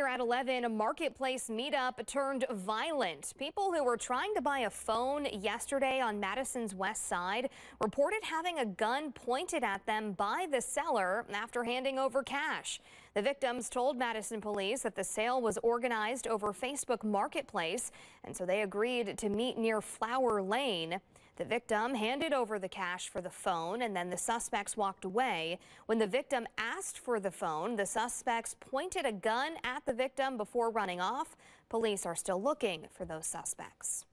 here at 11, a marketplace meetup turned violent. People who were trying to buy a phone yesterday on Madison's west side reported having a gun pointed at them by the seller after handing over cash. The victims told Madison Police that the sale was organized over Facebook Marketplace, and so they agreed to meet near Flower Lane. The victim handed over the cash for the phone, and then the suspects walked away. When the victim asked for the phone, the suspects pointed a gun at the victim before running off. Police are still looking for those suspects.